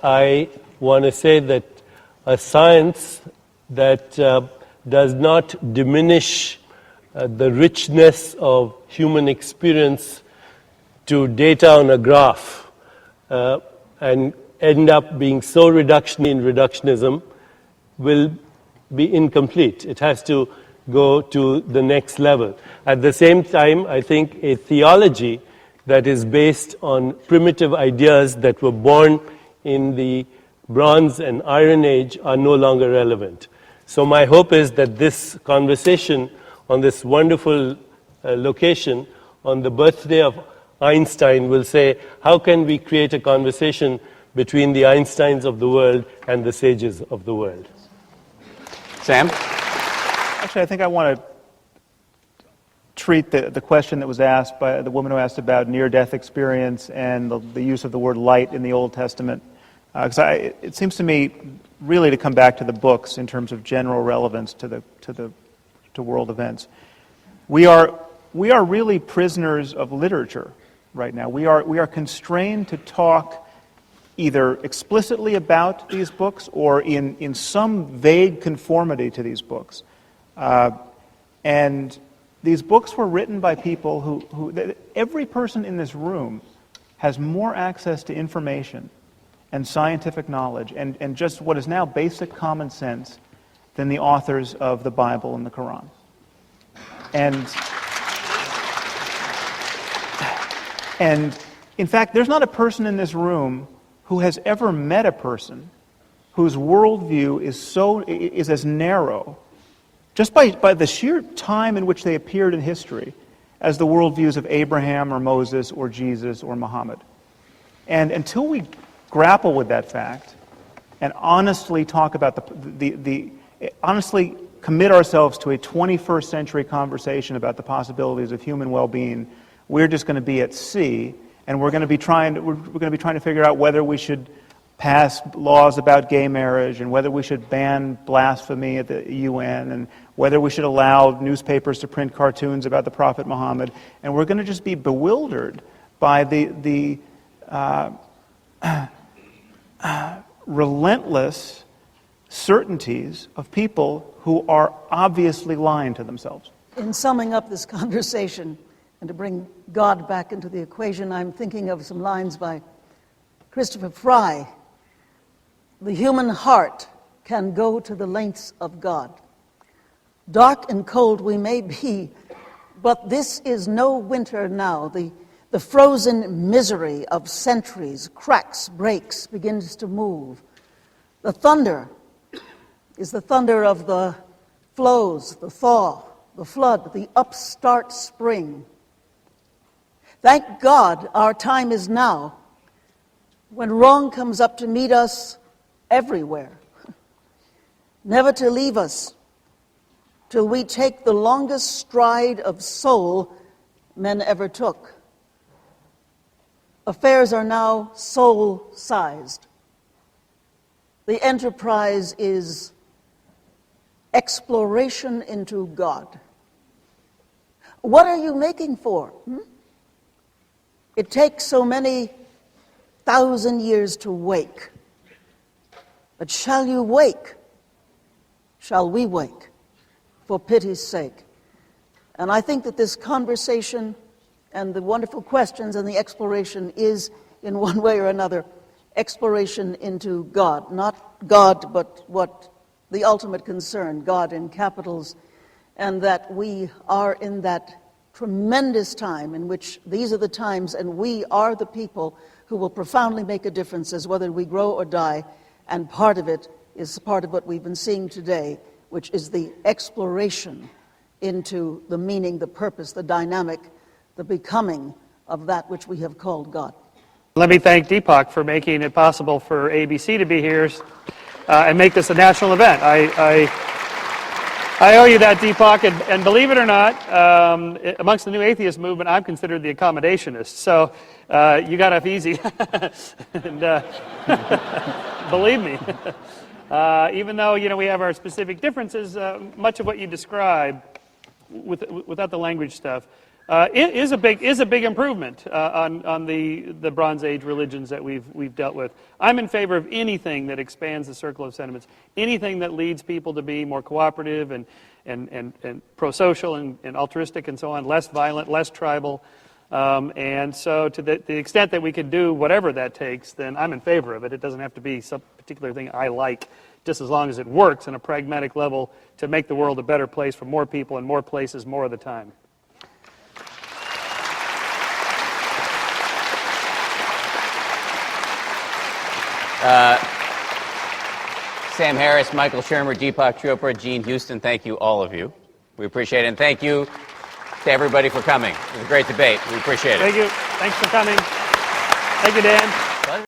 I want to say that a science that does not diminish the richness of human experience to data on a graph and end up being so reductionism will be incomplete. It has to go to the next level. At the same time, I think a theology that is based on primitive ideas that were born in the Bronze and Iron Age are no longer relevant. So my hope is that this conversation on this wonderful location on the birthday of Einstein will say, how can we create a conversation between the Einsteins of the world and the sages of the world? Sam? Actually, I think I want to treat the question that was asked by the woman who asked about near-death experience and the use of the word light in the Old Testament. Because it seems to me really to come back to the books in terms of general relevance to world events. We are really prisoners of literature right now. We are constrained to talk either explicitly about these books or in some vague conformity to these books. And these books were written by people who every person in this room has more access to information and scientific knowledge and just what is now basic common sense than the authors of the Bible and the Quran. And in fact, there's not a person in this room who has ever met a person whose worldview is as narrow, just by the sheer time in which they appeared in history, as the worldviews of Abraham or Moses or Jesus or Muhammad. And until we grapple with that fact and honestly talk about honestly commit ourselves to a 21st century conversation about the possibilities of human well-being, we're just going to be at sea, and we're going to be trying to figure out whether we should pass laws about gay marriage and whether we should ban blasphemy at the UN and whether we should allow newspapers to print cartoons about the Prophet Muhammad, and we're going to just be bewildered by the relentless certainties of people who are obviously lying to themselves. In summing up this conversation, and to bring God back into the equation, I'm thinking of some lines by Christopher Fry. The human heart can go to the lengths of God. Dark and cold we may be, but this is no winter now. The frozen misery of centuries cracks, breaks, begins to move. The thunder is the thunder of the flows, the thaw, the flood, the upstart spring. Thank God our time is now, when wrong comes up to meet us everywhere, never to leave us till we take the longest stride of soul men ever took. Affairs are now soul-sized. The enterprise is exploration into God. What are you making for? It takes so many 1,000 years to wake. But shall you wake? Shall we wake? For pity's sake. And I think that this conversation and the wonderful questions and the exploration is, in one way or another, exploration into God. Not God, but what the ultimate concern, God in capitals, and that we are in that tremendous time in which these are the times and we are the people who will profoundly make a difference as whether we grow or die, and part of it is part of what we've been seeing today, which is the exploration into the meaning, the purpose, the dynamic, the becoming of that which we have called God. Let me thank Deepak for making it possible for ABC to be here and make this a national event. I owe you that, Deepak, and believe it or not, amongst the new atheist movement, I'm considered the accommodationist, so you got off easy. And, believe me, even though we have our specific differences, much of what you describe, without the language stuff, is a big improvement on the Bronze Age religions that we've dealt with. I'm in favor of anything that expands the circle of sentiments, anything that leads people to be more cooperative and pro-social and altruistic and so on, less violent, less tribal. And so to the extent that we can do whatever that takes, then I'm in favor of it. It doesn't have to be some particular thing I like, just as long as it works on a pragmatic level to make the world a better place for more people and more places more of the time. Sam Harris, Michael Shermer, Deepak Chopra, Gene Houston, thank you, all of you. We appreciate it. And thank you to everybody for coming. It was a great debate. We appreciate it. Thank you. Thanks for coming. Thank you, Dan.